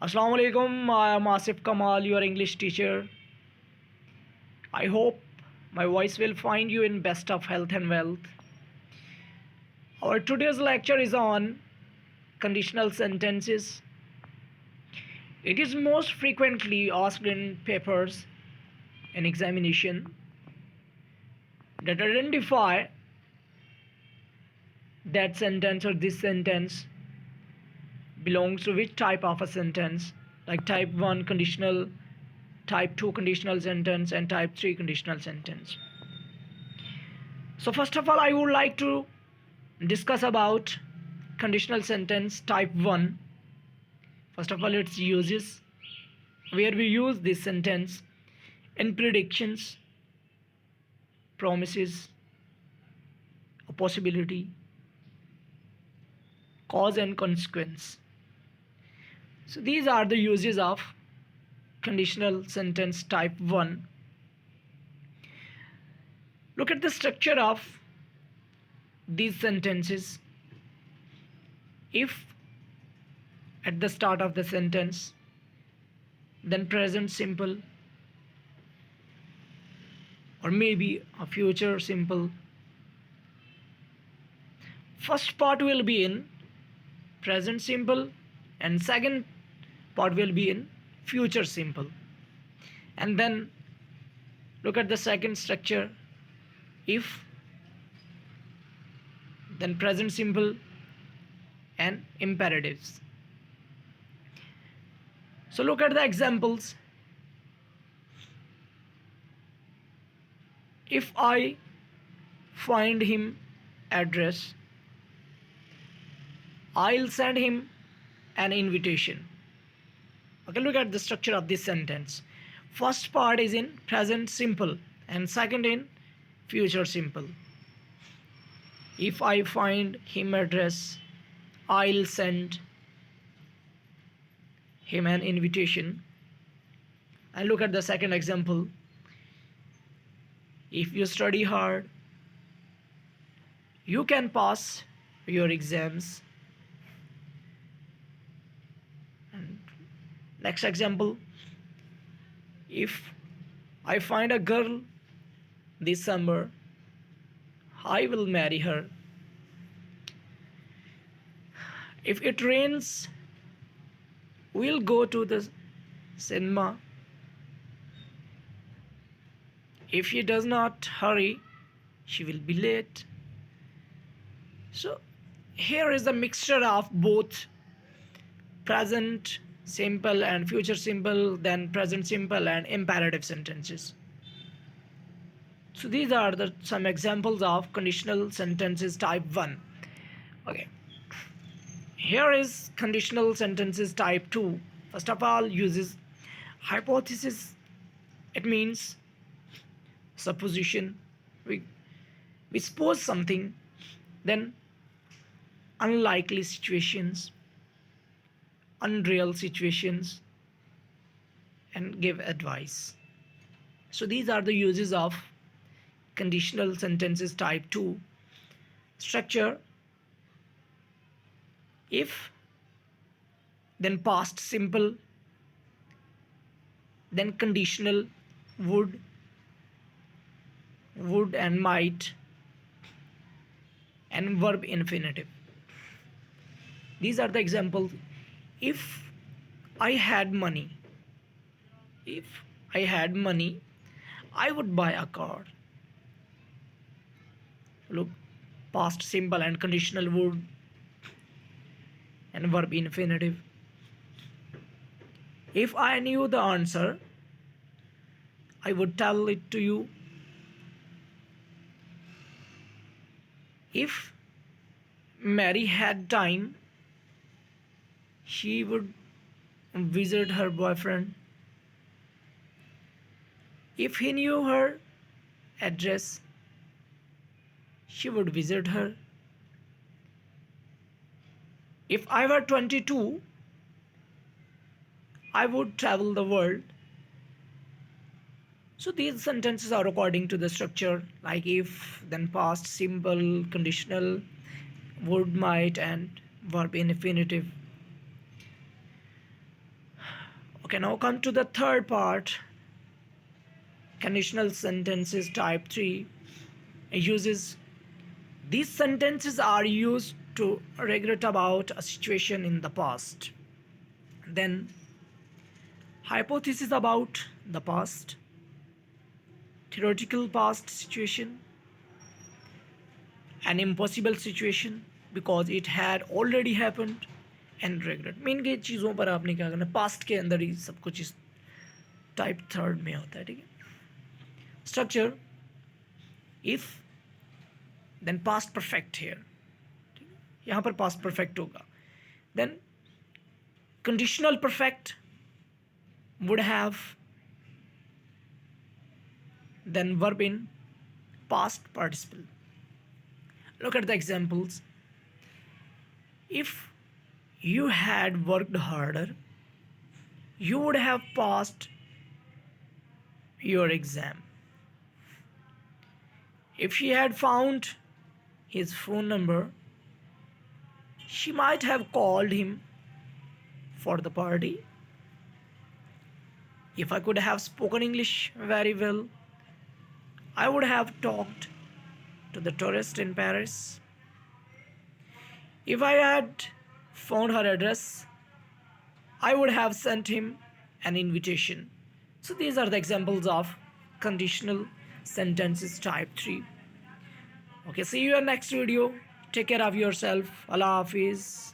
Assalamu alaikum. I am Asif Kamal, your English teacher. I hope my voice will find you in best of health and wealth. Our today's lecture is on conditional sentences. It is most frequently asked in papers and examination that identify that sentence or this sentence belongs to which type of a sentence, like type 1 conditional, type 2 conditional sentence, and type 3 conditional sentence. So first of all, I would like to discuss about conditional sentence type 1. First of all, its uses, where we use this sentence in predictions, promises, a possibility, cause and consequence. So these are the uses of conditional sentence type 1. Look at the structure of these sentences. If at the start of the sentence, then present simple, or maybe a future simple. First part will be in present simple and second part will be in future simple. And then look at the second structure. If, then present simple and imperatives. So look at the examples. If I find him address, I'll send him an invitation. Okay, look at the structure of this sentence. First part is in present simple and second in future simple. If I find him address, I'll send him an invitation. And look at the second example. If you study hard, you can pass your exams. And next example, if I find a girl this summer, I will marry her. If it rains, we'll go to the cinema. If she does not hurry, she will be late. So here is the mixture of both present simple and future simple, then present simple and imperative sentences. So these are some examples of conditional sentences type 1. Okay. Here is conditional sentences type 2. First of all, uses hypothesis. It means supposition. We suppose something, then unlikely situations, unreal situations, and give advice. So these are the uses of conditional sentences type 2. Structure: if, then past simple, then conditional would and might, and verb infinitive. These are the examples. If I had money, I would buy a car. Look, past simple and conditional would and verb infinitive. If I knew the answer, I would tell it to you. If Mary had time, she would visit her boyfriend. If he knew her address, she would visit her. If I were 22, I would travel the world. So these sentences are according to the structure, like if, then past simple, conditional, would, might, and verb infinitive. Okay, now come to the third part. Conditional sentences type 3 uses. These sentences are used to regret about a situation in the past. Then hypothesis about the past, theoretical past situation, an impossible situation because it had already happened, and regret. Main के चीज़ों पर आपने क्या करना, past के अंदर ही सब कुछ इस टाइप थर्ड में होता है, ठीक है. Structure if then past perfect here, यहाँ पर पास्ट परफेक्ट होगा. Then conditional perfect would have then verb in past participle. Look at the examples. If you had worked harder, you would have passed your exam. If she had found his phone number, she might have called him for the party. If I could have spoken English very well, I would have talked to the tourist in Paris. If I had found her address, I would have sent him an invitation. So these are the examples of conditional sentences type 3. Okay, see you in next video. Take care of yourself. Allah Hafiz.